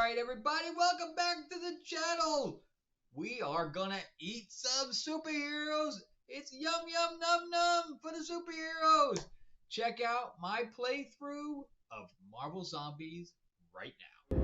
Alright everybody, welcome back to the channel. We are gonna eat some superheroes. It's yum yum num num for the superheroes. Check out my playthrough of Marvel Zombies right now.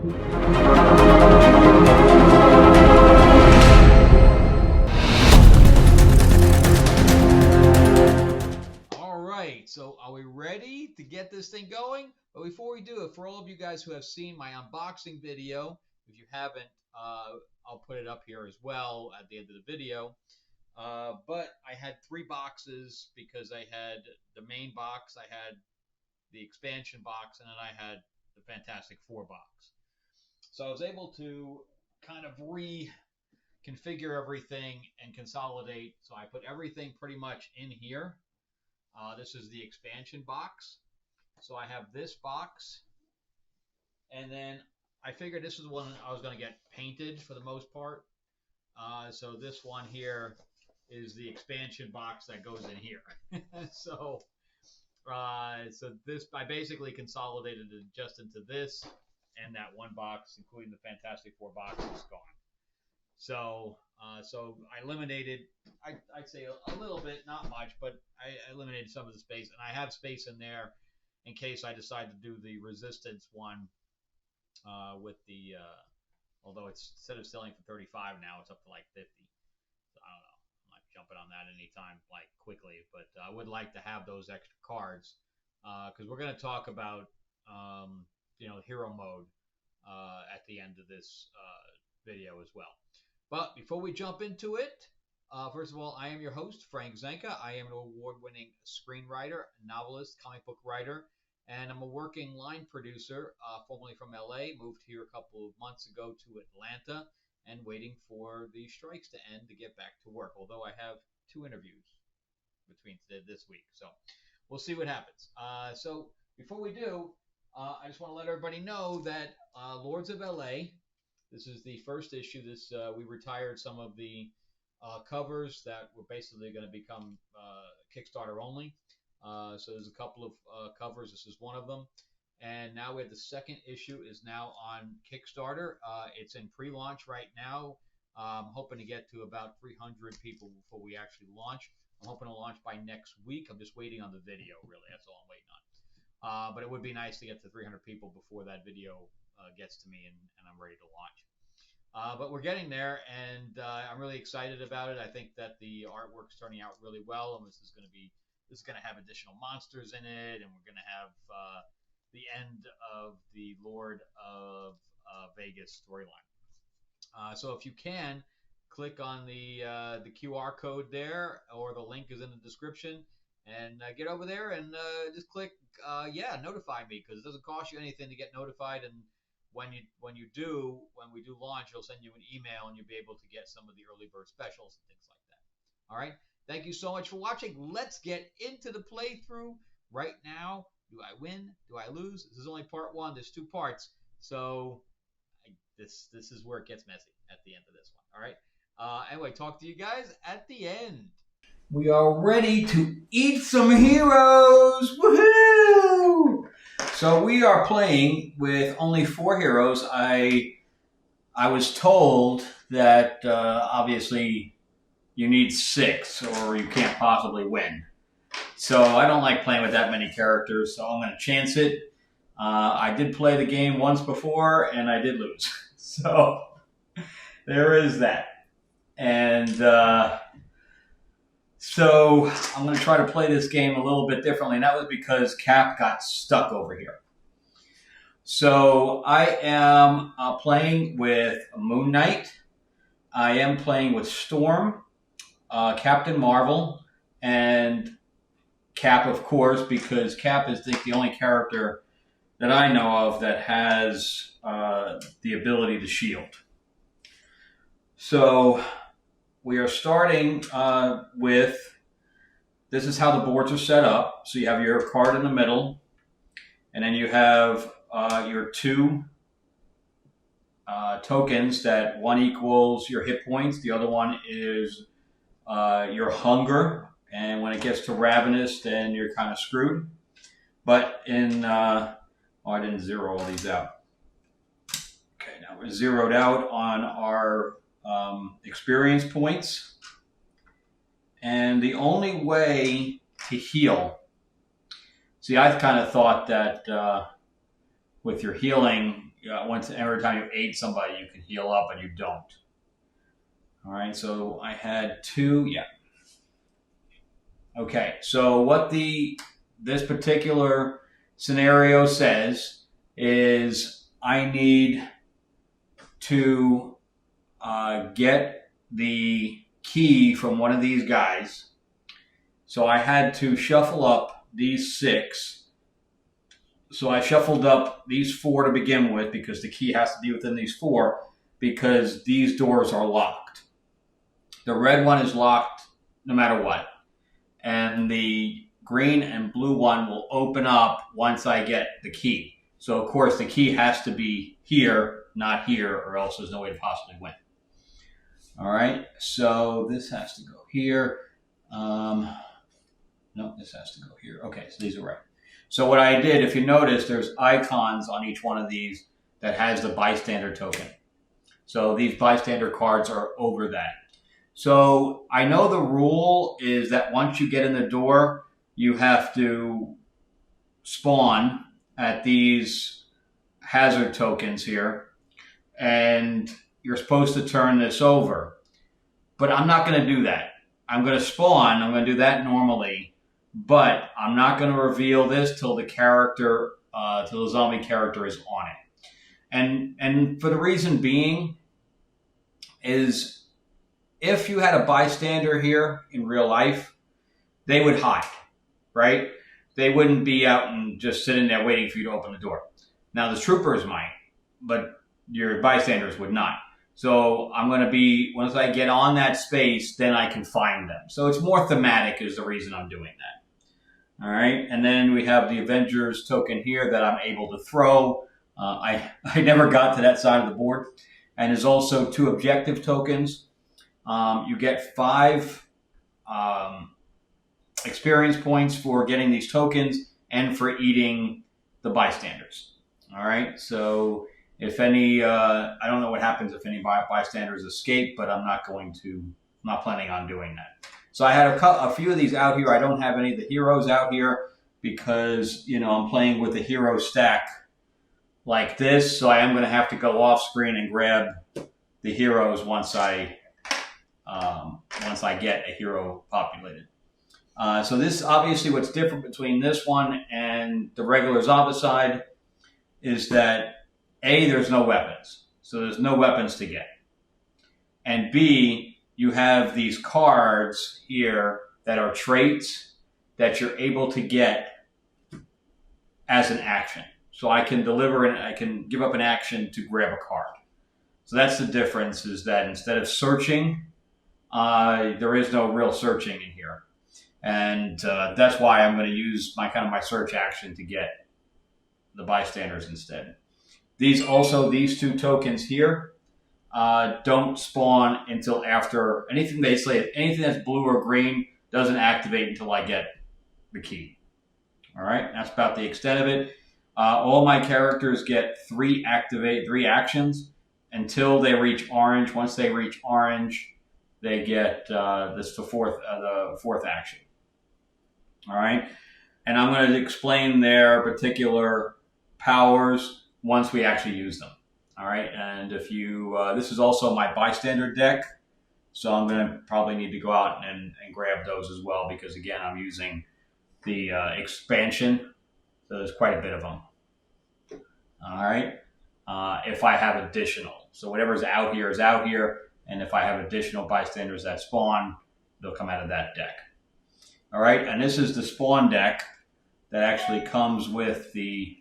Alright, so are we ready to get this thing going? But before we do it, for all of you guys who have seen my unboxing video, if you haven't, I'll put it up here as well at the end of the video. But I had 3 boxes because I had the main box, I had the expansion box, and then I had the Fantastic Four box. So I was able to kind of reconfigure everything and consolidate. So I put everything pretty much in here. This is the expansion box. So I have this box, and then I figured this is one I was going to get painted for the most part. So this one here is the expansion box that goes in here. So this, I basically consolidated it just into this and that one box, including the Fantastic Four box, is gone. So I eliminated, I'd say a little bit, not much, but I eliminated some of the space, and I have space in there in case I decide to do the Resistance one with the, although it's instead of selling for 35 now, it's up to like 50. So I don't know. I'm not jumping on that anytime like quickly, but I would like to have those extra cards because we're going to talk about hero mode at the end of this video as well. But before we jump into it, first of all, I am your host, Frank Zanca. I am an award-winning screenwriter, novelist, comic book writer, and I'm a working line producer, formerly from LA. Moved here a couple of months ago to Atlanta and waiting for the strikes to end to get back to work, although I have 2 interviews between this week. So we'll see what happens. So before we do, I just want to let everybody know that Lords of LA, this is the first issue. We retired some of the covers that were basically going to become Kickstarter only. So there's a couple of covers. This is one of them. And now we have the second issue is now on Kickstarter. It's in pre-launch right now. I'm hoping to get to about 300 people before we actually launch. I'm hoping to launch by next week. I'm just waiting on the video, really. That's all I'm waiting on. But it would be nice to get to 300 people before that video gets to me and I'm ready to launch. But we're getting there, and I'm really excited about it. I think that the artwork's turning out really well, and this is going to have additional monsters in it, and we're going to have the end of the Lord of Vegas storyline. So if you can, click on the QR code there, or the link is in the description, and get over there and just click notify me, because it doesn't cost you anything to get notified. And when we do launch, it'll send you an email, and you'll be able to get some of the early bird specials and things like that. All right. Thank you so much for watching. Let's get into the playthrough right now. Do I win? Do I lose? This is only part 1. There's 2 parts. So this is where it gets messy at the end of this one. All right. Anyway, talk to you guys at the end. We are ready to eat some heroes. Woohoo! So we are playing with only 4 heroes. I was told that obviously you need 6 or you can't possibly win. So I don't like playing with that many characters, so I'm going to chance it. I did play the game once before, and I did lose. So there is that. And so I'm going to try to play this game a little bit differently, and that was because Cap got stuck over here. So I am playing with Moon Knight. I am playing with Storm, Captain Marvel, and Cap, of course, because Cap is the only character that I know of that has the ability to shield. So we are starting with, this is how the boards are set up. So you have your card in the middle, and then you have your 2 tokens that one equals your hit points, the other one is your hunger, and when it gets to ravenous, then you're kind of screwed. But in I didn't zero all these out. Okay, now we're zeroed out on our experience points. And the only way to heal, see, I've kind of thought that with your healing, every time you aid somebody, you can heal up, and you don't. All right, so I had 2, yeah. Okay, so what this particular scenario says is I need to get the key from one of these guys. So I had to shuffle up these 6. So I shuffled up these 4 to begin with because the key has to be within these 4 because these doors are locked. The red one is locked no matter what. And the green and blue one will open up once I get the key. So, of course, the key has to be here, not here, or else there's no way to possibly win. All right, so this has to go here. No, this has to go here. Okay, so these are right. So what I did, if you notice, there's icons on each one of these that has the bystander token. So these bystander cards are over that. So I know the rule is that once you get in the door, you have to spawn at these hazard tokens here, and you're supposed to turn this over. But I'm not going to do that. I'm going to spawn. I'm going to do that normally, but I'm not going to reveal this till the character, till the zombie character is on it. And for the reason being is if you had a bystander here in real life, they would hide, right? They wouldn't be out and just sitting there waiting for you to open the door. Now the troopers might, but your bystanders would not. So I'm going to be, once I get on that space, then I can find them. So it's more thematic is the reason I'm doing that. All right, and then we have the Avengers token here that I'm able to throw. I never got to that side of the board. And there's also 2 objective tokens. You get 5 experience points for getting these tokens and for eating the bystanders. All right, so if any, I don't know what happens if any bystanders escape, but I'm not planning on doing that. So I had a few of these out here. I don't have any of the heroes out here because, you know, I'm playing with a hero stack like this. So I am going to have to go off screen and grab the heroes once I get a hero populated. So this, obviously, what's different between this one and the regular Zombicide is that A, there's no weapons. So there's no weapons to get. And B, you have these cards here that are traits that you're able to get as an action. So I can I can give up an action to grab a card. So that's the difference, is that instead of searching, there is no real searching in here. And that's why I'm going to use my search action to get the bystanders instead. These 2 tokens here don't spawn until after anything that's blue or green doesn't activate until I get the key. All right, that's about the extent of it. All my characters get 3 actions until they reach orange. Once they reach orange, they get the fourth action. All right, and I'm going to explain their particular powers once we actually use them. All right, and if you, this is also my bystander deck, so I'm going to probably need to go out and grab those as well, because again, I'm using the expansion, so there's quite a bit of them. All right, if I have additional, so whatever's out here is out here, and if I have additional bystanders that spawn, they'll come out of that deck. All right, and this is the spawn deck that actually comes with the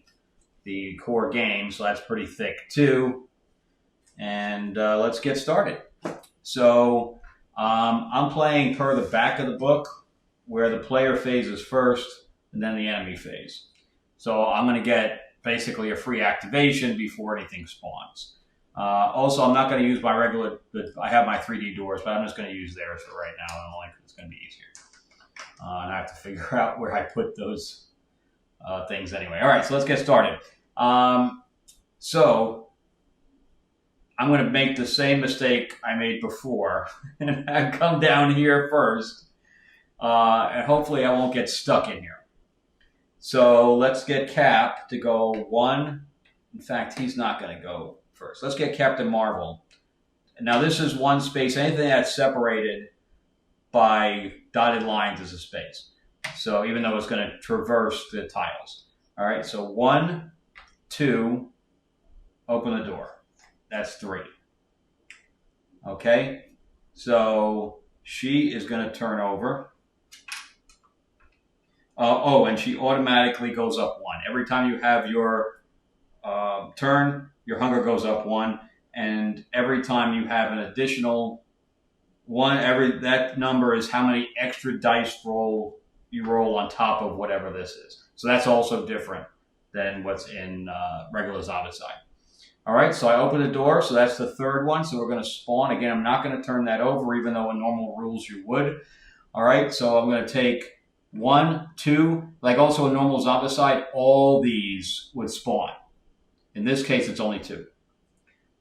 core game, so that's pretty thick too. And let's get started. So I'm playing per the back of the book, where the player phase is first and then the enemy phase. So I'm going to get basically a free activation before anything spawns. Also, I'm not going to use my regular, I have my 3D doors, but I'm just going to use theirs for right now. It's going to be easier. And I have to figure out where I put those things anyway. All right, so let's get started. So I'm going to make the same mistake I made before and I come down here first, and hopefully I won't get stuck in here. So let's get Cap to go one. In fact, he's not going to go first. Let's get Captain Marvel. Now this is one space. Anything that's separated by dotted lines is a space. So even though it's going to traverse the tiles. All right, so 1, 2, open the door. That's 3. Okay, so she is going to turn over. And she automatically goes up 1. Every time you have your turn, your hunger goes up 1. And every time you have an additional 1, that number is how many extra dice you roll on top of whatever this is. So that's also different than what's in regular Zombicide. All right, so I open the door, so that's the third one. So we're going to spawn. Again, I'm not going to turn that over, even though in normal rules you would. All right, so I'm going to take 1, 2. Like also in normal Zombicide, all these would spawn. In this case, it's only 2.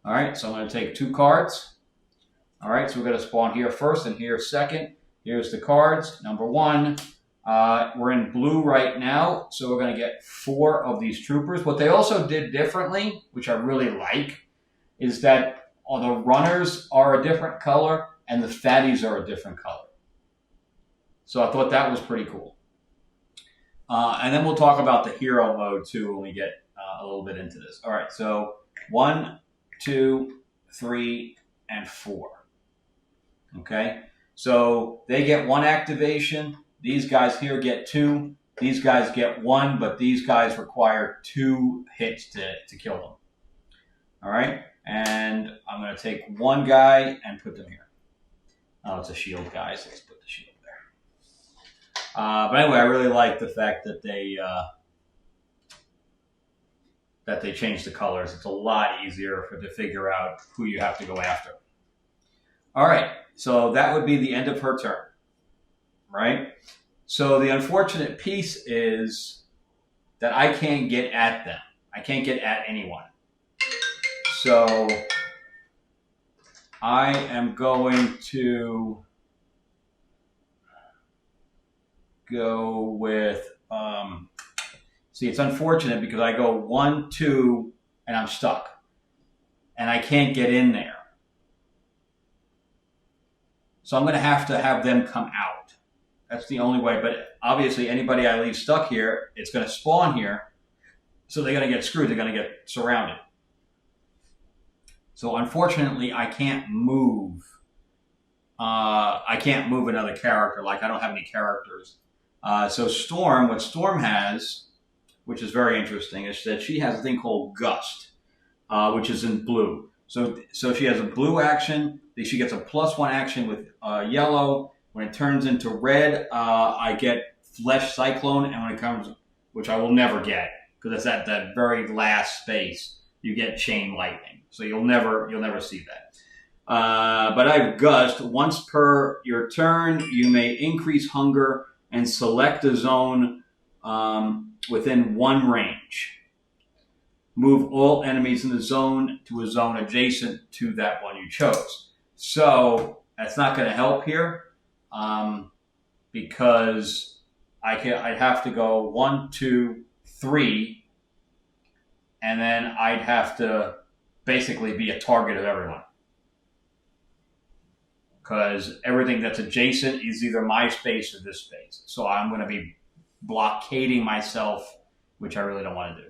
All right, so I'm going to take 2 cards. All right, so we're going to spawn here first and here second. Here's the cards. Number 1. We're in blue right now, so we're going to get 4 of these troopers. What they also did differently, which I really like, is that the runners are a different color and the fatties are a different color. So I thought that was pretty cool. And then we'll talk about the hero mode too when we get a little bit into this. All right, so 1, 2, 3, and 4. Okay, so they get 1 activation. These guys here get 2. These guys get 1, but these guys require 2 hits to kill them. All right, and I'm going to take 1 guy and put them here. Oh, it's a shield guy, so let's put the shield there. But anyway, I really like the fact that they changed the colors. It's a lot easier to figure out who you have to go after. All right, so that would be the end of her turn. Right? So the unfortunate piece is that I can't get at them. I can't get at anyone. So I am going to go with, see, it's unfortunate because I go 1, 2, and I'm stuck. And I can't get in there. So I'm going to have them come out. That's the only way. But obviously, anybody I leave stuck here, it's going to spawn here. So they're going to get screwed. They're going to get surrounded. So unfortunately, I can't move. I can't move another character. Like, I don't have any characters. So Storm, what Storm has, which is very interesting, is that she has a thing called Gust, which is in blue. So she has a blue action. She gets a +1 action with yellow. When it turns into red, I get Flesh Cyclone, and when it comes, which I will never get, because it's at that very last space, you get Chain Lightning. So you'll never see that. But I have Gust. Once per your turn, you may increase hunger and select a zone within 1 range. Move all enemies in the zone to a zone adjacent to that one you chose. So that's not going to help here because I'd have to go 1, 2, 3, and then I'd have to basically be a target of everyone. Because everything that's adjacent is either my space or this space. So I'm going to be blockading myself, which I really don't want to do.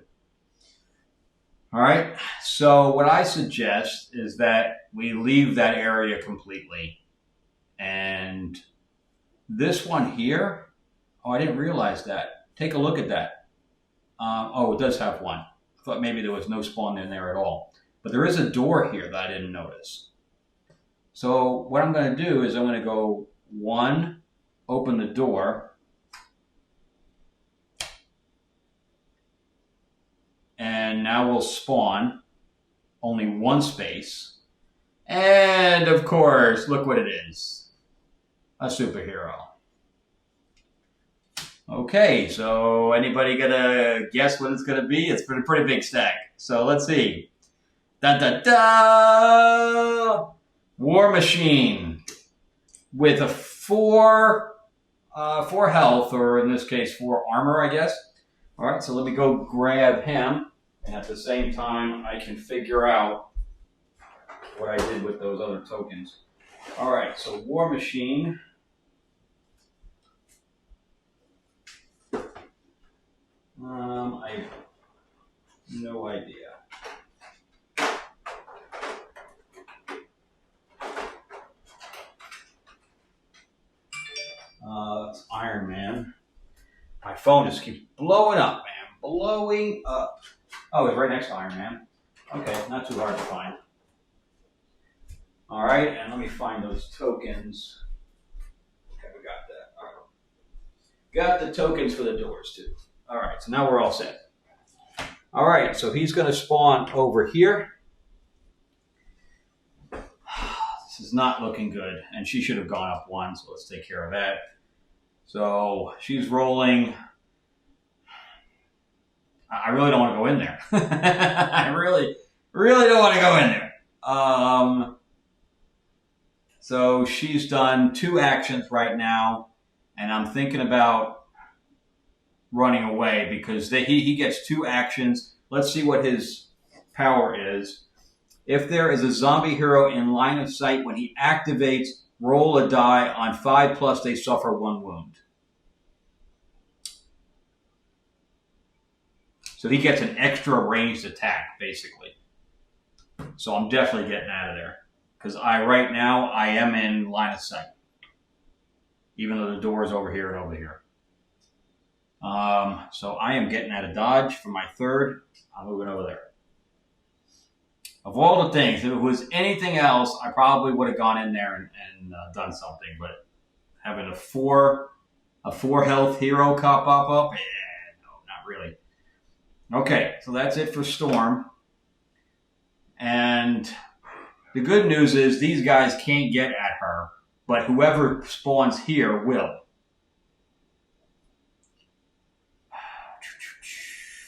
All right, so what I suggest is that we leave that area completely. And this one here, oh, I didn't realize that. Take a look at that. It does have 1. I thought maybe there was no spawn in there at all. But there is a door here that I didn't notice. So what I'm going to do is I'm going to go 1, open the door. And now we'll spawn only 1 space. And of course, look what it is. A superhero. Okay, so anybody gonna guess what it's gonna be? It's been a pretty big stack. So let's see. Da da da! War Machine with a 4 health, or in this case 4 armor, I guess. All right, so let me go grab him, and at the same time I can figure out what I did with those other tokens. All right, so War Machine. I have no idea. That's Iron Man. My phone just keeps blowing up, man. Blowing up. Oh, it's right next to Iron Man. Okay, not too hard to find. All right, and let me find those tokens. Okay, we got that. All right. Got the tokens for the doors, too. All right, so now we're all set. All right, so he's going to spawn over here. This is not looking good, and she should have gone up 1, so let's take care of that. So she's rolling. I really don't want to go in there. I really don't want to go in there. So she's done 2 actions right now, and I'm thinking about running away because he gets 2 actions. Let's see what his power is. If there is a zombie hero in line of sight, when he activates, roll a die. On 5+, they suffer 1 wound. So he gets an extra ranged attack, basically. So I'm definitely getting out of there. Because right now, I am in line of sight. Even though the door is over here and over here. So I am getting out of dodge for my 3rd. I'm moving over there. Of all the things, if it was anything else, I probably would have gone in there and done something. But having a 4 health hero pop up, no, not really. Okay, so that's it for Storm. And the good news is these guys can't get at her, but whoever spawns here will.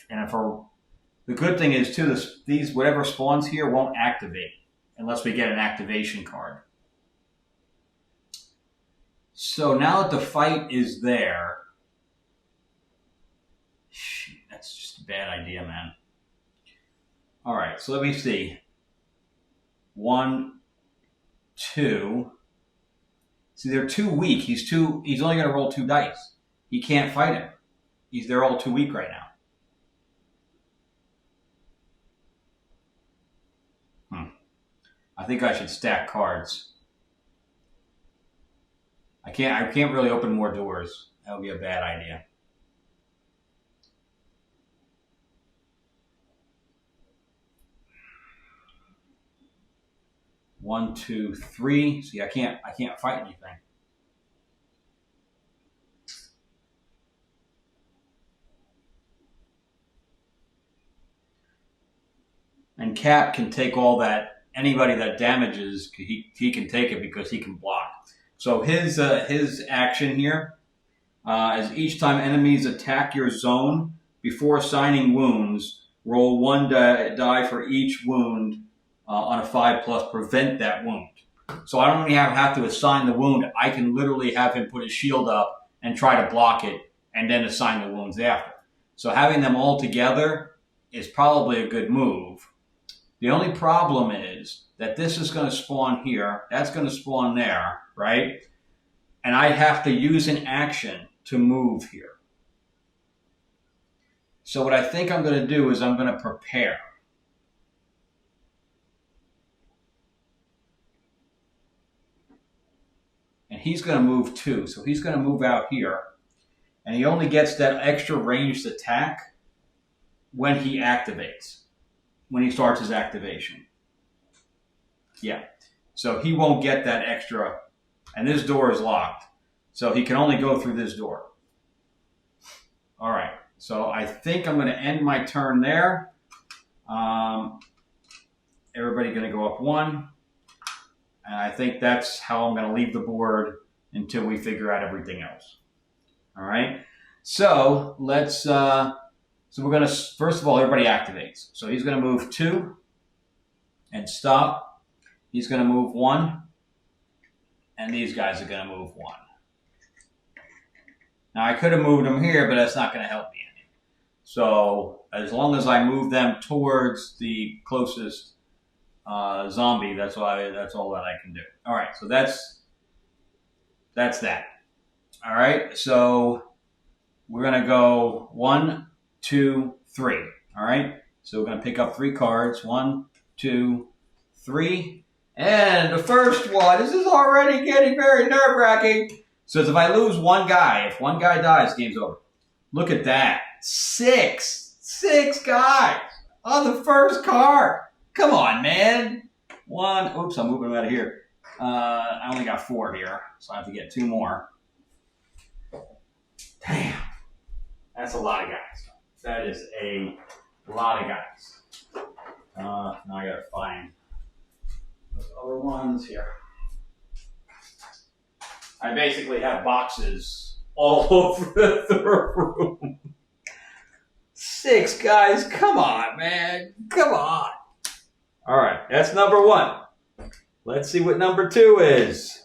And the good thing is too, these whatever spawns here won't activate unless we get an activation card. So now that the fight is there, that's just a bad idea, man. All right, so let me see. 1, 2. See, they're too weak. He's only going to roll 2 dice. He can't fight him. They're all too weak right now. I think I should stack cards. I can't really open more doors. That would be a bad idea. One, 2, 3. See, I can't fight anything. And Cap can take all that. Anybody that damages, he can take it because he can block. So his action here is each time enemies attack your zone before assigning wounds, roll 1 die for each wound on a 5+, prevent that wound. So I don't even have to assign the wound. I can literally have him put his shield up and try to block it and then assign the wounds after. So having them all together is probably a good move. The only problem is that this is going to spawn here. That's going to spawn there, right? And I have to use an action to move here. So what I think I'm going to do is I'm going to prepare. And he's going to move too. So he's going to move out here. And he only gets that extra ranged attack when he activates. When he starts his activation. Yeah. So he won't get that extra. And this door is locked. So he can only go through this door. All right. So I think I'm going to end my turn there. Everybody going to go up 1. And I think that's how I'm going to leave the board until we figure out everything else. All right. So let's... So we're going to, first of all, everybody activates. So he's going to move 2. and stop. He's going to move 1. And these guys are going to move 1. Now, I could have moved them here, but that's not going to help me any. So, as long as I move them towards the closest zombie, that's all that I can do. All right, so that's that. All right, so we're going to go 1, 2, 3. All right, so we're going to pick up 3 cards. 1, 2, 3. And the first one, this is already getting very nerve-wracking. So if I lose one guy, if one guy dies, game's over. Look at that. 6 guys on the first card. Come on, man. 1, oops, I'm moving them out of here. I only got 4 here, so I have to get 2 more. Damn. That's a lot of guys. That is a lot of guys. Now I gotta find those other ones here. I basically have boxes all over the room. 6 guys, come on, man. Come on. All right, that's number 1. Let's see what number 2 is.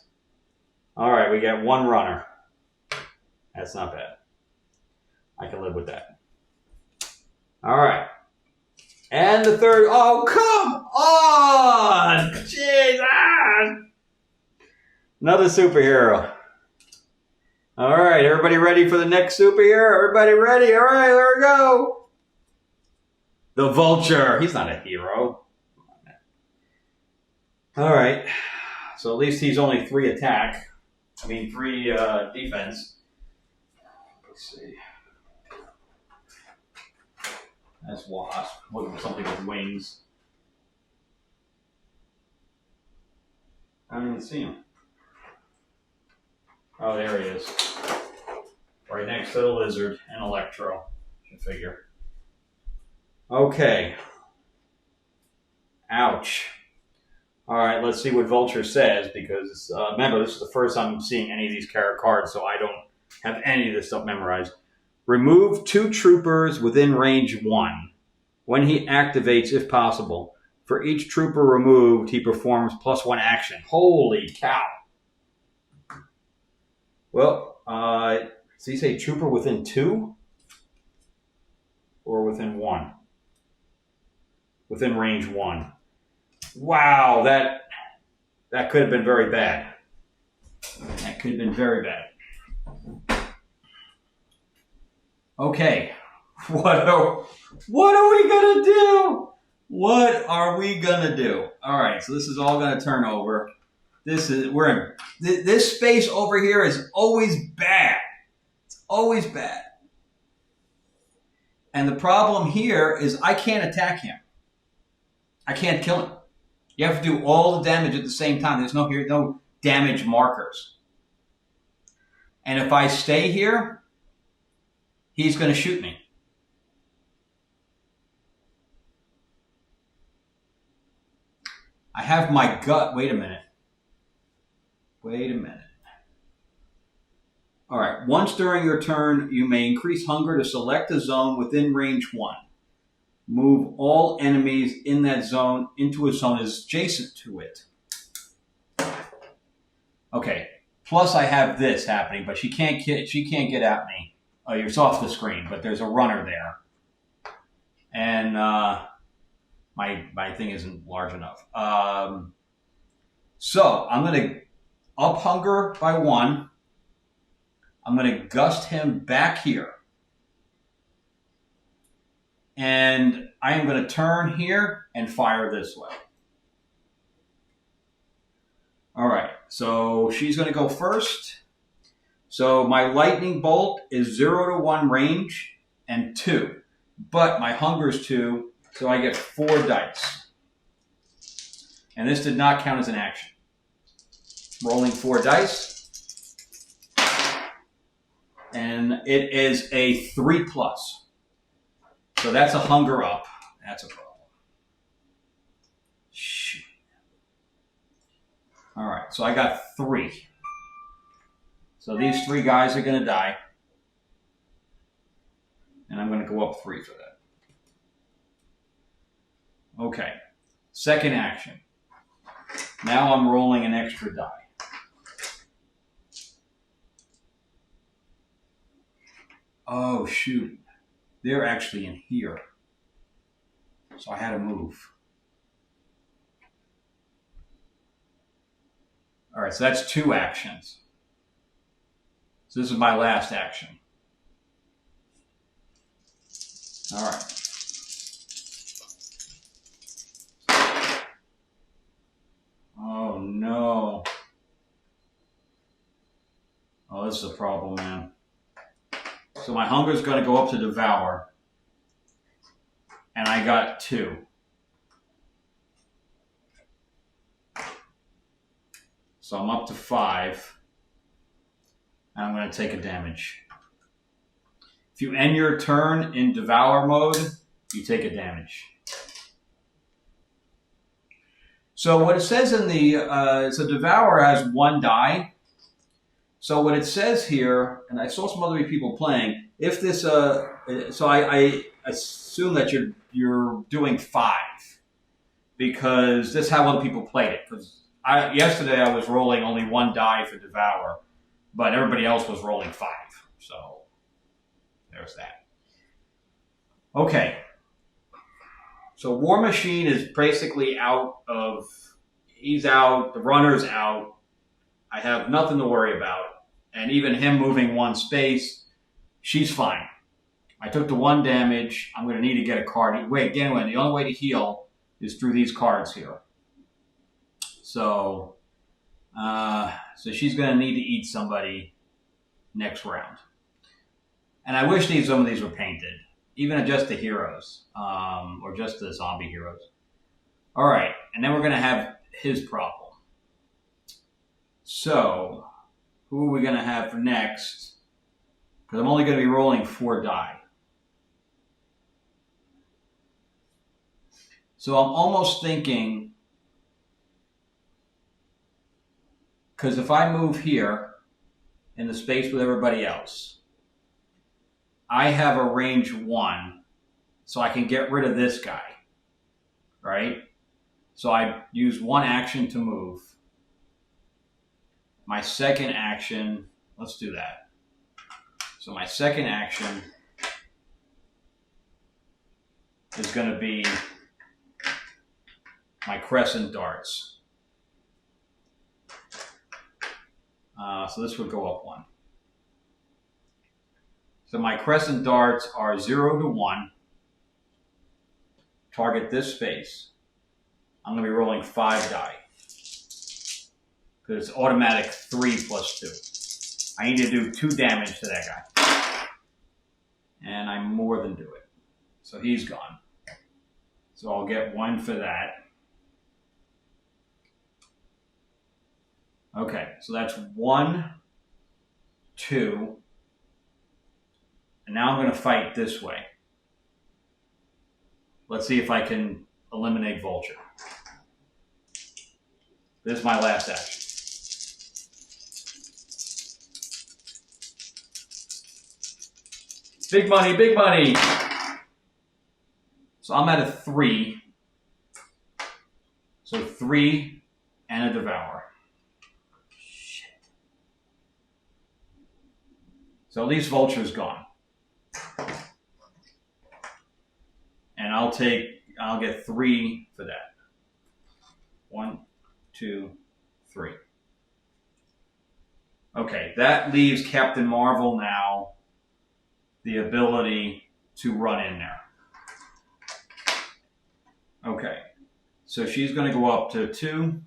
All right, we got 1 runner. That's not bad. I can live with that. All right. And the third, oh, come on! Jesus! Another superhero. All right, everybody ready for the next superhero? Everybody ready? All right, there we go. The Vulture. He's not a hero. All right. So at least he's only 3 attack. 3 defense. Let's see. That's Wasp. Looking for something with wings. I don't even see him. Oh, there he is. Right next to the Lizard and Electro. Should figure. Okay. Ouch. All right, let's see what Vulture says, because remember, this is the first time I'm seeing any of these cards, so I don't have any of this stuff memorized. Remove 2 troopers within range 1. When he activates, if possible, for each trooper removed, he performs +1 action. Holy cow. Well, does he say trooper within 2? Or within 1? Within range 1. Wow, that could have been very bad. That could have been very bad. Okay, what are we gonna do? What are we gonna do? All right, so this is all gonna turn over. This space over here is always bad. It's always bad. And the problem here is I can't attack him. I can't kill him. You have to do all the damage at the same time. There's no damage markers. And if I stay here, he's going to shoot me. I have my gut. Wait a minute. All right. Once during your turn, you may increase hunger to select a zone within range 1. Move all enemies in that zone into a zone adjacent to it. Okay. Plus, I have this happening, but she can't get at me. Oh, it's off the screen, but there's a runner there, and my thing isn't large enough. So I'm going to up hunger by 1. I'm going to gust him back here. And I am going to turn here and fire this way. All right, so she's going to go first. So my lightning bolt is 0 to 1 range and 2. But my hunger is 2, so I get 4 dice. And this did not count as an action. Rolling 4 dice. And it is a 3+. So that's a hunger up. That's a problem. Shoot. All right, so I got 3. So these 3 guys are going to die. And I'm going to go up 3 for that. Okay. Second action. Now I'm rolling an extra die. Oh, shoot. They're actually in here. So I had to move. All right, so that's 2 actions. So this is my last action. All right. Oh, no. Oh, this is a problem, man. So my hunger is going to go up to devour. And I got 2. So I'm up to 5. And I'm going to take a damage. If you end your turn in devour mode, you take a damage. So what it says in the, so devour has 1 die. So what it says here, and I saw some other people playing, if this, so I assume that you're doing 5 because this is how other people played it. Because yesterday I was rolling only 1 die for devour, but everybody else was rolling 5. So there's that. Okay. So War Machine is basically out of, he's out, the runner's out. I have nothing to worry about. And even him moving 1 space, she's fine. I took the 1 damage. I'm going to need to get a card. Wait, anyway, the only way to heal is through these cards here. So, so she's going to need to eat somebody next round. And I wish some of these were painted, even just the heroes, or just the zombie heroes. All right, and then we're going to have his problem. So, who are we going to have for next? Because I'm only going to be rolling 4 die. So I'm almost thinking, because if I move here in the space with everybody else, I have a range 1, so I can get rid of this guy, right? So I use 1 action to move. My second action, let's do that. So my second action is going to be my crescent darts. So this would go up 1. So my crescent darts are 0 to 1. Target this space. I'm going to be rolling 5 die. Because it's automatic 3 plus 2. I need to do 2 damage to that guy. And I more than do it. So he's gone. So I'll get 1 for that. Okay, so that's 1, 2. And now I'm going to fight this way. Let's see if I can eliminate Vulture. This is my last action. Big money, big money. So I'm at a 3. So 3 and a devour. Shit. So at least Vulture's gone. And I'll get 3 for that. 1, 2, 3. Okay, that leaves Captain Marvel now the ability to run in there. Okay, so she's going to go up to 2,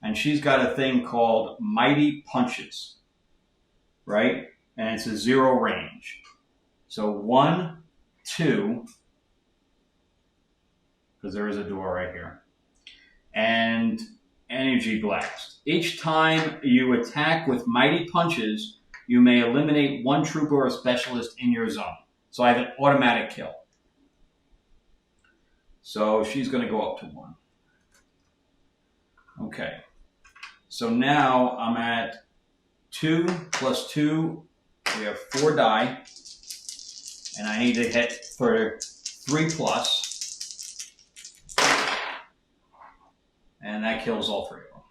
and she's got a thing called Mighty Punches, right? And it's a 0 range. So 1, 2, because there is a door right here, and Energy Blast. Each time you attack with Mighty Punches, you may eliminate 1 trooper or specialist in your zone. So I have an automatic kill. So she's going to go up to 1. Okay. So now I'm at 2 plus 2. We have 4 die. And I need to hit for 3 plus. And that kills all three of them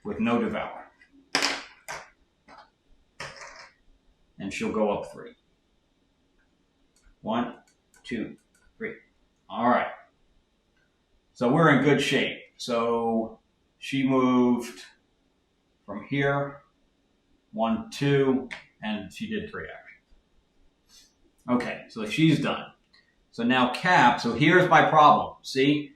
with no devour. And she'll go up 3. 1, 2, 3. All right. So we're in good shape. So she moved from here, 1, 2, and she did 3 actions. Okay, so she's done. So now Cap, so here's my problem. See?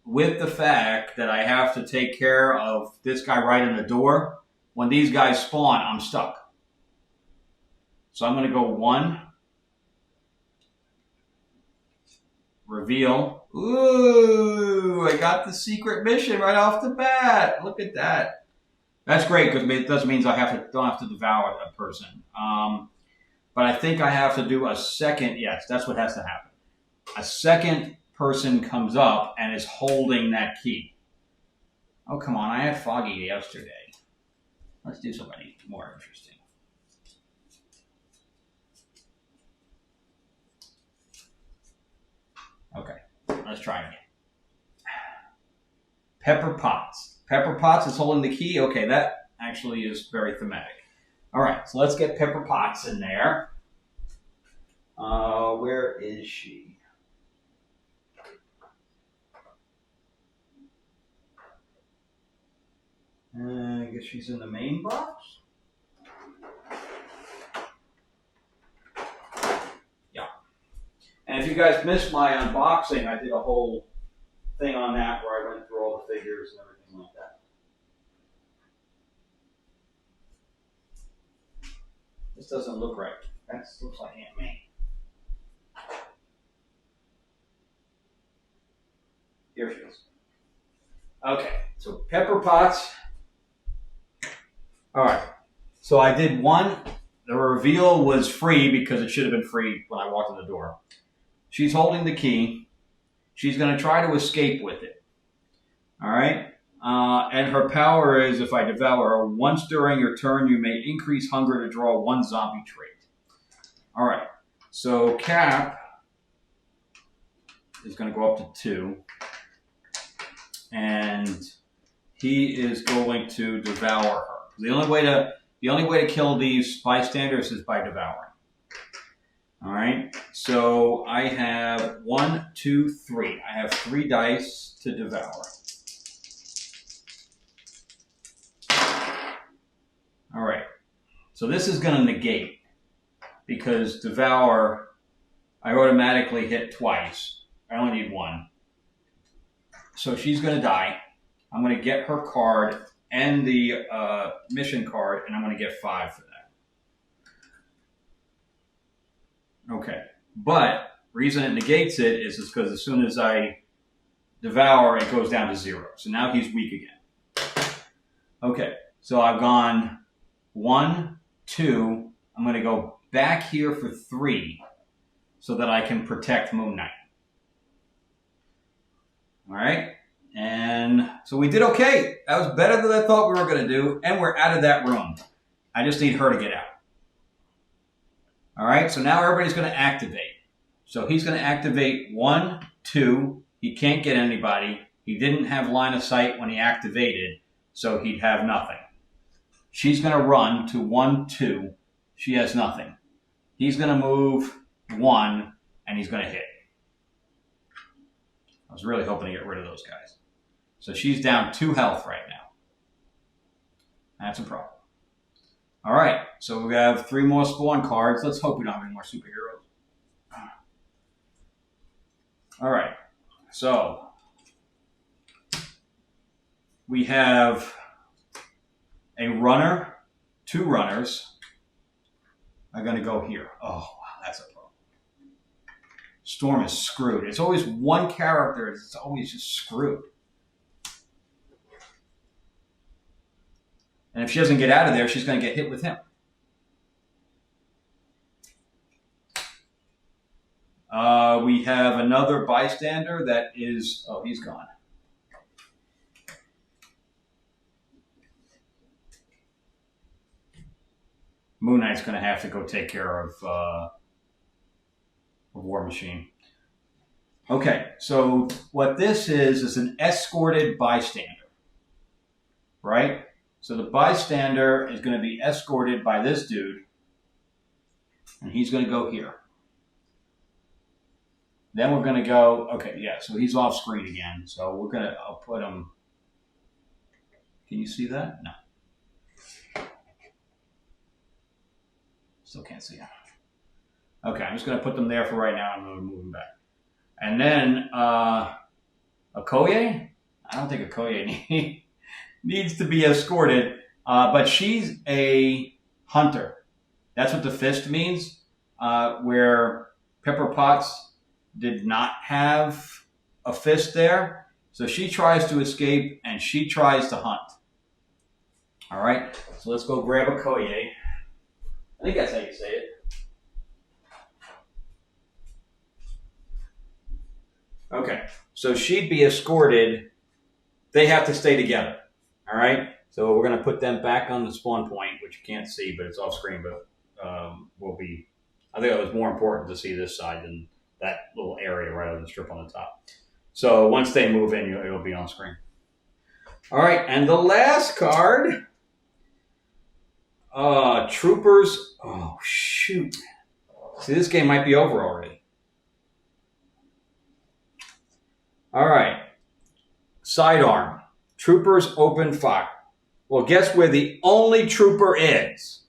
With the fact that I have to take care of this guy right in the door, when these guys spawn, I'm stuck. So I'm going to go 1. Reveal. Ooh, I got the secret mission right off the bat. Look at that. That's great because it does means I don't have to devour that person. But I think I have to do a second. Yes, that's what has to happen. A second person comes up and is holding that key. Oh, come on. I had Foggy yesterday. Let's do somebody more interesting. Okay, let's try it again. Pepper Potts. Pepper Potts is holding the key. Okay, that actually is very thematic. All right, so let's get Pepper Potts in there. Where is she? I guess she's in the main box. Yeah. And if you guys missed my unboxing, I did a whole thing on that where I went through all the figures and everything like that. This doesn't look right. That looks like Aunt May. Here she is. Okay, so Pepper Potts. All right, so I did 1. The reveal was free because it should have been free when I walked in the door. She's holding the key. She's going to try to escape with it. All right, and her power is if I devour her, once during your turn, you may increase hunger to draw 1 zombie trait. All right, so Cap is going to go up to 2. And he is going to devour her. The only way to kill these bystanders is by devouring. All right. So I have 1, 2, 3. I have 3 dice to devour. All right. So this is going to negate because devour, I automatically hit twice. I only need 1. So she's going to die. I'm going to get her card and the mission card, and I'm going to get 5 for that. Okay. But reason it negates it is because as soon as I devour, it goes down to 0. So now he's weak again. Okay. So I've gone 1, 2. I'm going to go back here for 3 so that I can protect Moon Knight. All right. And so we did okay. That was better than I thought we were going to do. And we're out of that room. I just need her to get out. All right. So now everybody's going to activate. So he's going to activate 1, 2. He can't get anybody. He didn't have line of sight when he activated. So he'd have nothing. She's going to run to 1, 2. She has nothing. He's going to move 1 and he's going to hit. I was really hoping to get rid of those guys. So she's down 2 health right now. That's a problem. All right, so we have 3 more spawn cards. Let's hope we don't have any more superheroes. All right, so we have a runner, 2 runners. I'm going to go here. Oh, wow, that's a problem. Storm is screwed. It's always one character. It's always just screwed. And if she doesn't get out of there, she's going to get hit with him. We have another bystander that is... Oh, he's gone. Moon Knight's going to have to go take care of War Machine. Okay, so what this is an escorted bystander, right? So the bystander is going to be escorted by this dude, and he's going to go here. Then we're going to go, okay, yeah, so he's off screen again. So we're going to, I'll put him, can you see that? No. Still can't see him. Okay, I'm just going to put them there for right now. I'm going to move them back. And then Okoye? I don't think Okoye needs to be escorted, but she's a hunter. That's what the fist means, where Pepper Potts did not have a fist there. So she tries to escape and she tries to hunt. All right, so let's go grab Okoye. I think that's how you say it. Okay, so she'd be escorted. They have to stay together. All right, so we're going to put them back on the spawn point, which you can't see, but it's off screen. But will be. I think it was more important to see this side than that little area right on the strip on the top. So once they move in, it'll be on screen. All right, and the last card, Troopers. Oh shoot! See, this game might be over already. All right, sidearm. Troopers open fire. Well, guess where the only trooper is?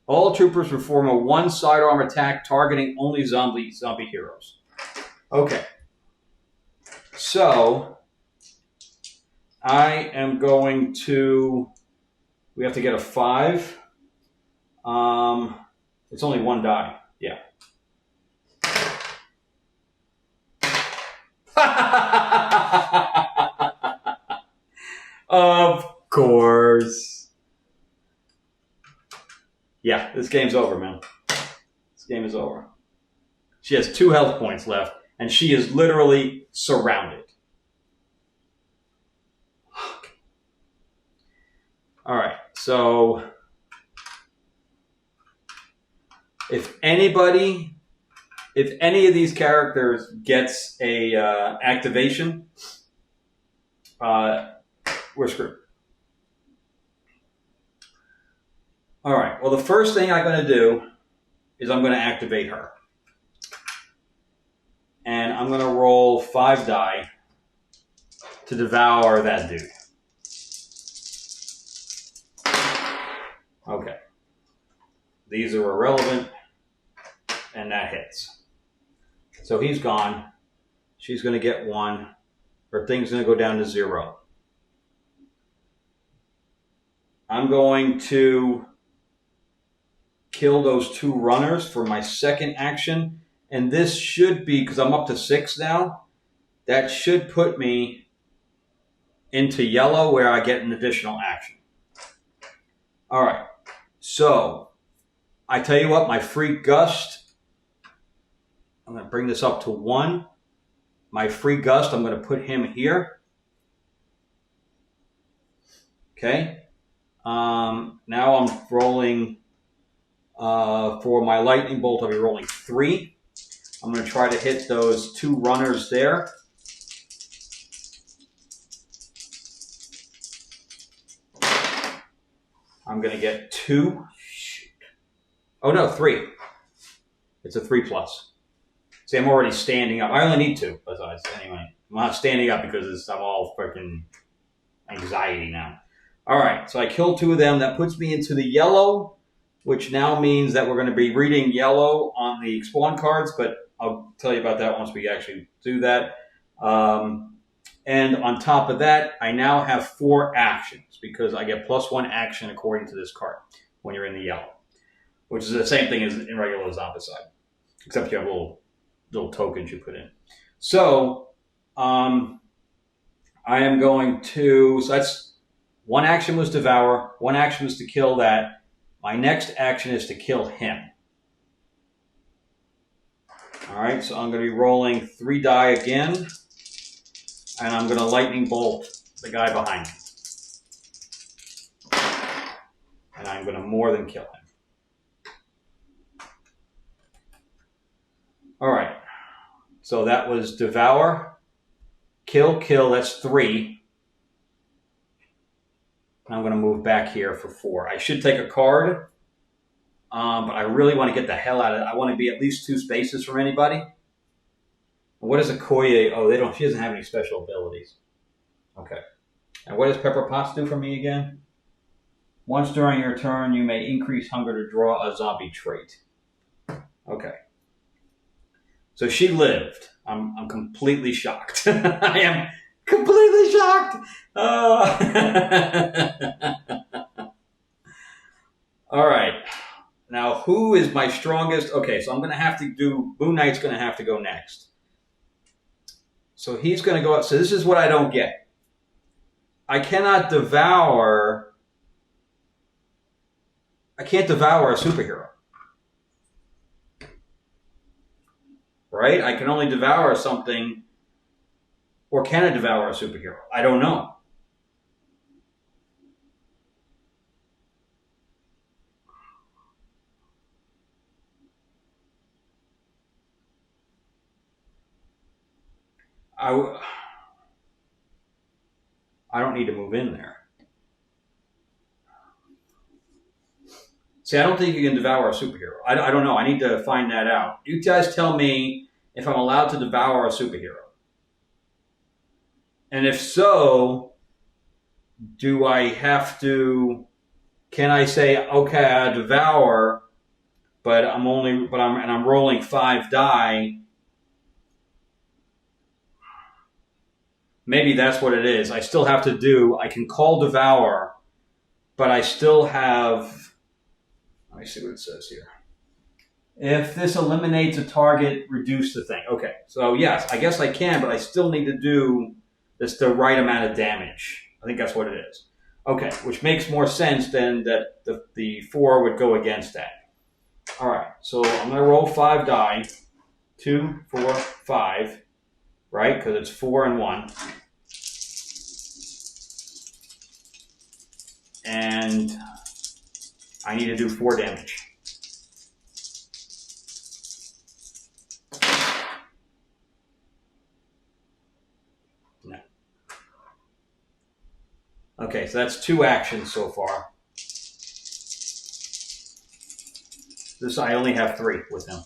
All troopers perform a one sidearm attack targeting only zombie heroes. Okay. So, I am going to, we have to get a 5. It's only one die. Yeah. Of course. Yeah, this game's over, man. This game is over. She has 2 health points left, and she is literally surrounded. All right, so if any of these characters gets a activation, we're screwed. All right, well, the first thing I'm going to do is I'm going to activate her. And I'm going to roll 5 die to devour that dude. Okay. These are irrelevant, and that hits. So he's gone. She's going to get 1. Her thing's going to go down to 0. I'm going to kill those 2 runners for my second action. And this should be, because I'm up to 6 now, that should put me into yellow where I get an additional action. All right. So, I tell you what, my free gust, I'm going to bring this up to 1. My free gust, I'm going to put him here. Okay. Now I'm rolling, for my lightning bolt, I'll be rolling 3. I'm going to try to hit those 2 runners there. I'm going to get 2. Oh no, 3. It's a 3+. See, I'm already standing up. I only need 2, besides. Anyway, I'm not standing up because I'm all freaking anxiety now. All right, so I killed 2 of them. That puts me into the yellow, which now means that we're going to be reading yellow on the spawn cards, but I'll tell you about that once we actually do that. And on top of that, I now have 4 actions because I get +1 action according to this card when you're in the yellow, which is the same thing as in regular Zombicide, except you have little tokens you put in. So I am going to, so that's 1 action was devour, 1 action was to kill that. My next action is to kill him. All right, so I'm going to be rolling 3 die again, and I'm going to lightning bolt the guy behind me. And I'm going to more than kill him. All right, So that was devour, kill, kill. That's 3. I'm going to move back here for 4. I should take a card, but I really want to get the hell out of it. I want to be at least 2 spaces from anybody. What is a Koye? Oh, she doesn't have any special abilities. Okay. And what does Pepper Potts do for me again? Once during your turn, you may increase hunger to draw a zombie trait. Okay. So she lived. I'm completely shocked. I am completely shocked. All right. Now, who is my strongest? Okay, so I'm going to have to do... Moon Knight's going to have to go next. So he's going to go up. So this is what I don't get. I cannot devour... I can't devour a superhero. Right? I can only devour something... Or can I devour a superhero? I don't know. I don't need to move in there. See, I don't think you can devour a superhero. I don't know. I need to find that out. You guys tell me if I'm allowed to devour a superhero. And if so, do I have to... Can I say, okay, I devour, but I'm rolling 5 die. Maybe that's what it is. I still have to do... I can call devour, but I still have... Let me see what it says here. If this eliminates a target, reduce the thing. Okay, so yes, I guess I can, but I still need to do this the right amount of damage. I think that's what it is. Okay, which makes more sense than that the 4 would go against that. All right, so I'm going to roll 5 die. 2, 4, 5, right? Because it's 4 and 1. And I need to do 4 damage. No. Okay, so that's 2 actions so far. This I only have 3 with him.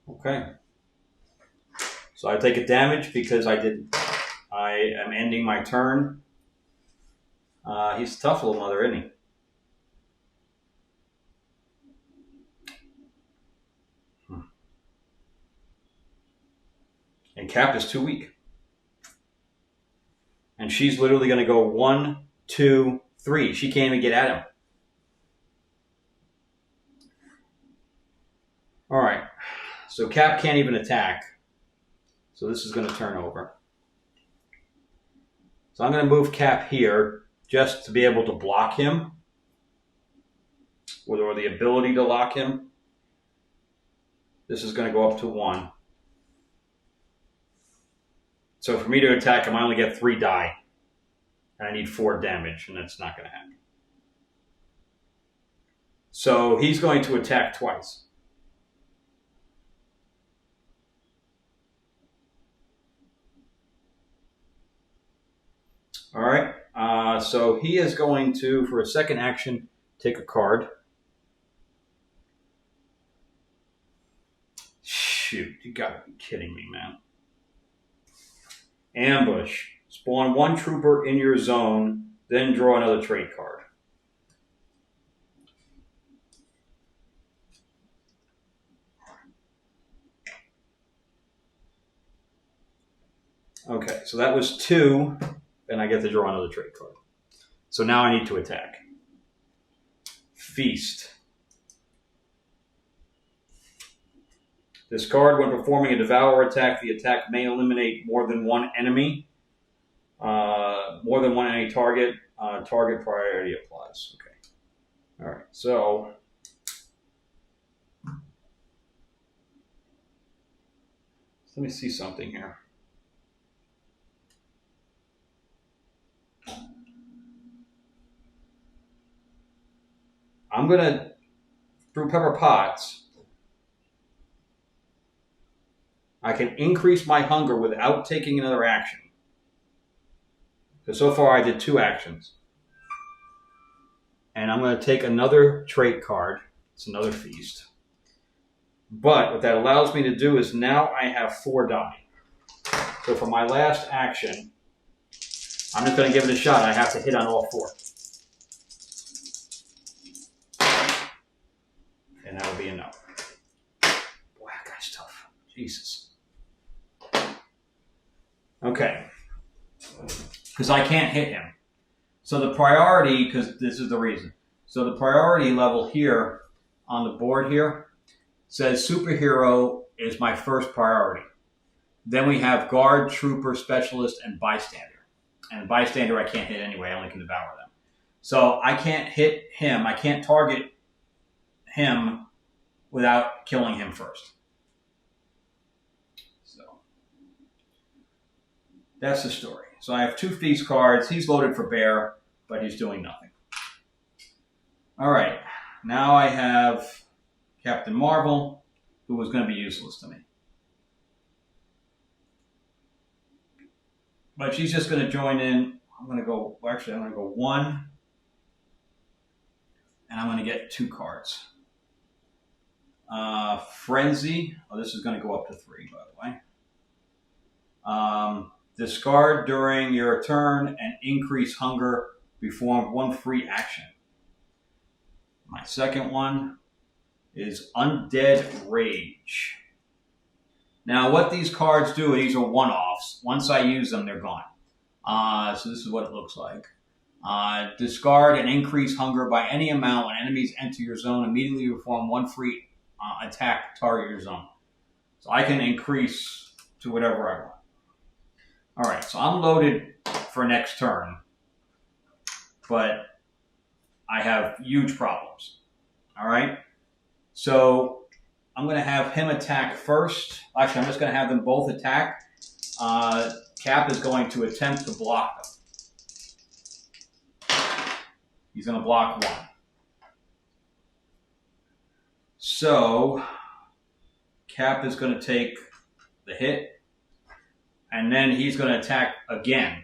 Okay. So I take a damage because I am ending my turn. He's a tough little mother, isn't he? And Cap is too weak. And she's literally going to go 1, 2, 3. She can't even get at him. All right. So Cap can't even attack. So this is going to turn over. So I'm going to move Cap here just to be able to block him. Or the ability to lock him. This is going to go up to 1. So for me to attack him, I only get 3 die. And I need 4 damage, and that's not going to happen. So he's going to attack twice. All right. So he is going to, for a second action, take a card. Shoot, you gotta be kidding me, man. Ambush. Spawn 1 trooper in your zone, then draw another trait card. Okay, so that was 2, and I get to draw another trait card. So now I need to attack. Feast. Discard when performing a devour attack. The attack may eliminate more than 1 enemy. More than 1 enemy target. Target priority applies. Okay. All right. So let me see something here. I'm going to, through Pepper Potts, I can increase my hunger without taking another action. Because so far I did 2 actions. And I'm going to take another trait card. It's another feast. But what that allows me to do is now I have 4 die. So for my last action, I'm just going to give it a shot. I have to hit on all 4. And that'll be enough. Boy, that guy's tough. Jesus. Okay. Because I can't hit him. So the priority, because this is the reason. So the priority level here on the board here says superhero is my first priority. Then we have guard, trooper, specialist, and bystander. And bystander I can't hit anyway. I only can devour them. So I can't hit him. I can't target him without killing him first. So that's the story. So I have 2 feast cards. He's loaded for bear, but he's doing nothing. All right. Now I have Captain Marvel, who was going to be useless to me. But she's just going to join in. I'm going to go 1. And I'm going to get 2 cards. Frenzy. Oh, this is going to go up to 3, by the way. Discard during your turn and increase hunger. Perform 1 free action. My second one is Undead Rage. Now, what these cards do, these are one-offs. Once I use them, they're gone. So this is what it looks like. Discard and increase hunger by any amount when enemies enter your zone. Immediately perform 1 free attack to target your zone. So I can increase to whatever I want. All right, so I'm loaded for next turn, but I have huge problems. All right, so I'm going to have him attack first. Actually, I'm just going to have them both attack. Cap is going to attempt to block them. He's going to block 1. So Cap is going to take the hit. And then he's going to attack again.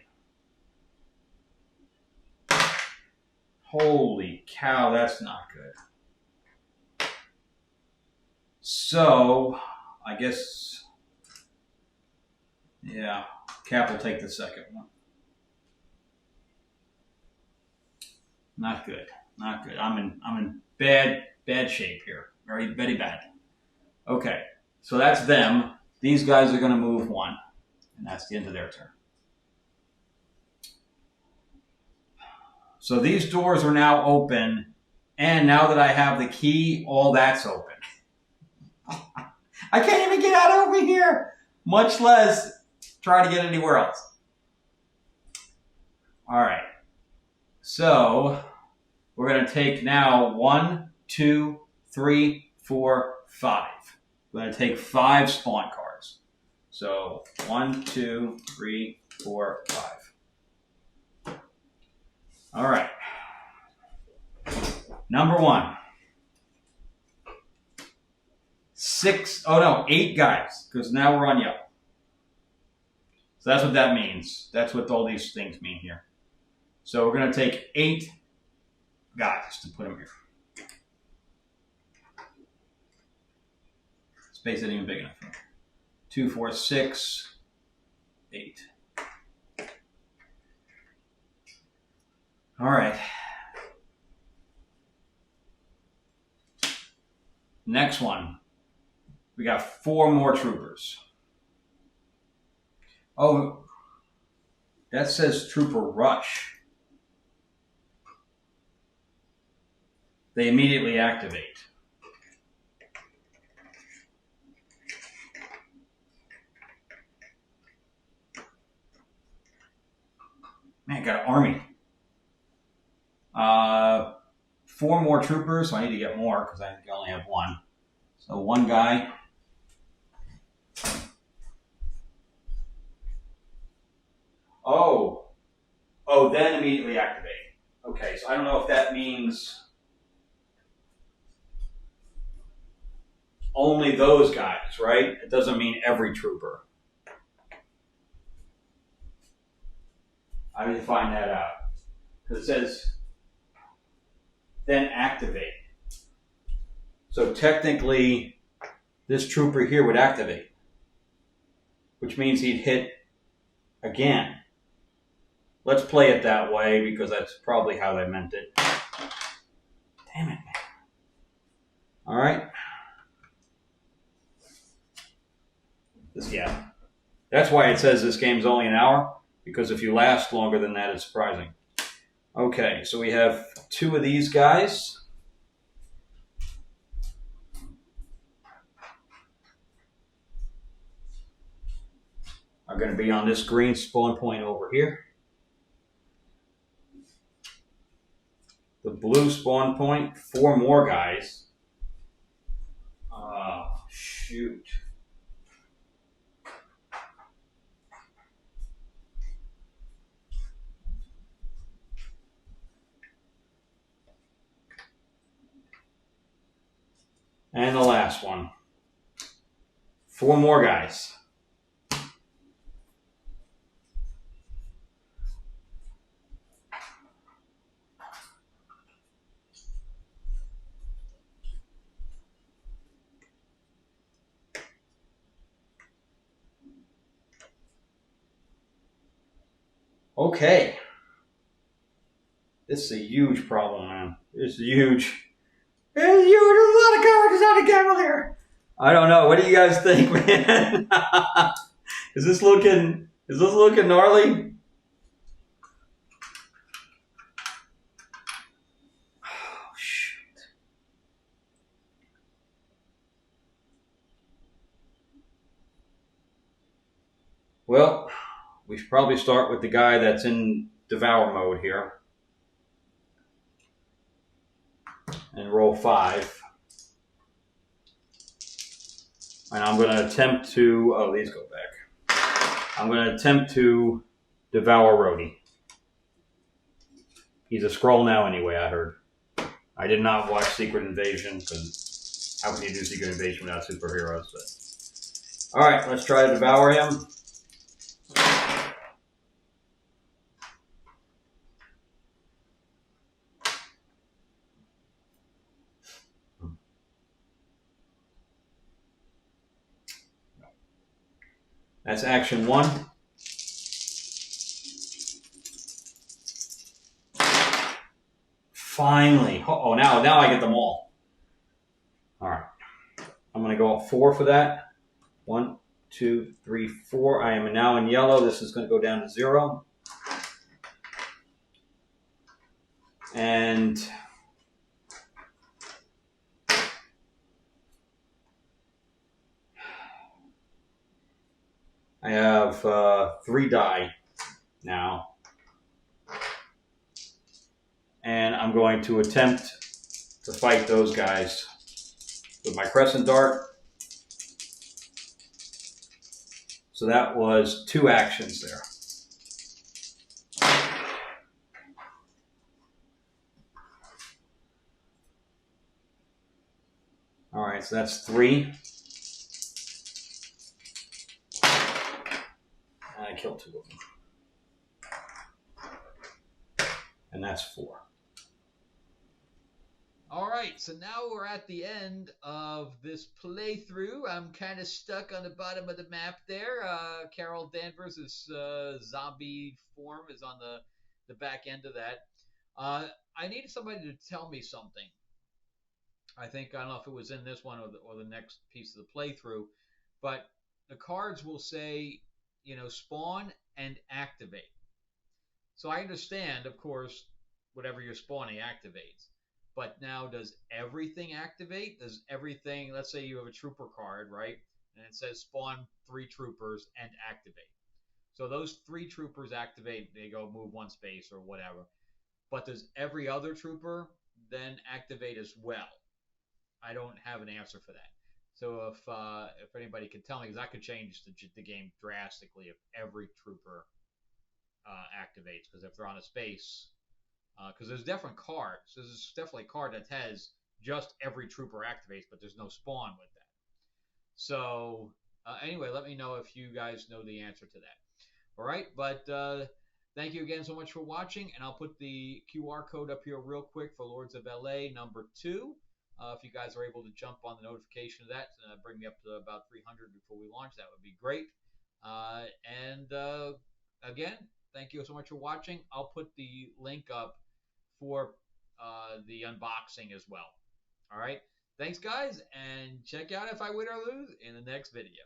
Holy cow, that's not good. So, I guess, yeah, Cap will take the second one. Not good. Not good. I'm in bad shape here. Very, very bad. Okay, so that's them. These guys are going to move 1. And that's the end of their turn. So these doors are now open. And now that I have the key, all that's open. I can't even get out over here. Much less try to get anywhere else. All right. So we're going to take now 1, 2, 3, 4, 5. We're going to take 5 spawn cards. So 1, 2, 3, 4, 5. All right. Number 1. 8 guys, because now we're on yellow. So that's what that means. That's what all these things mean here. So we're going to take 8 guys to put them here. Space isn't even big enough for me. 2, 4, 6, 8. All right. Next one. We got 4 more troopers. Oh, that says Trooper Rush. They immediately activate. Man, got an army. 4 more troopers, so I need to get more because I only have 1. So 1 guy. Oh, then immediately activate. Okay, so I don't know if that means only those guys, right? It doesn't mean every trooper. I need to find that out. Because it says, then activate. So technically, this trooper here would activate, which means he'd hit again. Let's play it that way because that's probably how they meant it. Damn it, man. All right. Yeah. That's why it says this game's only an hour, because if you last longer than that, it's surprising. Okay, so we have 2 of these guys. Are going to be on this green spawn point over here. The blue spawn point, 4 more guys. Oh, shoot. And the last one. 4 more guys. Okay. This is a huge problem, man. It's huge. It's huge. There's a lot of characters on the camera here. I don't know. What do you guys think, man? Is this looking gnarly? Oh, shoot. Well, we should probably start with the guy that's in devour mode here. And roll 5. And I'm going to attempt to, oh, these go back. I'm going to attempt to devour Rhodey. He's a scroll now anyway, I heard. I did not watch Secret Invasion, because how can you do Secret Invasion without superheroes? But... all right, let's try to devour him. That's action 1. Finally. Oh, now I get them all. All right. I'm going to go up 4 for that. 1, 2, 3, 4. I am now in yellow. This is going to go down to 0. And I have 3 die now. And I'm going to attempt to fight those guys with my crescent dart. So that was 2 actions there. All right, so that's 3. And I killed 2 of them. And that's 4. All right, so now we're at the end of this playthrough. I'm kind of stuck on the bottom of the map there. Carol Danvers' zombie form is on the back end of that. I needed somebody to tell me something. I don't know if it was in this one or the next piece of the playthrough, but the cards will say, spawn and activate. So I understand, of course, whatever you're spawning activates. But now, does everything activate? Does everything, let's say you have a trooper card, right? And it says spawn 3 troopers and activate. So those 3 troopers activate, they go move 1 space or whatever. But does every other trooper then activate as well? I don't have an answer for that. So if anybody could tell me, because that could change the game drastically if every trooper activates. Because if they're on a space, because there's different cards. There's definitely a card that has just every trooper activates, but there's no spawn with that. So anyway, let me know if you guys know the answer to that. All right, but thank you again so much for watching, and I'll put the QR code up here real quick for Lords of LA #2. If you guys are able to jump on the notification of that, bring me up to about 300 before we launch, that would be great. And again, thank you so much for watching. I'll put the link up for the unboxing as well. All right. Thanks, guys, and check out If I Win or Lose in the next video.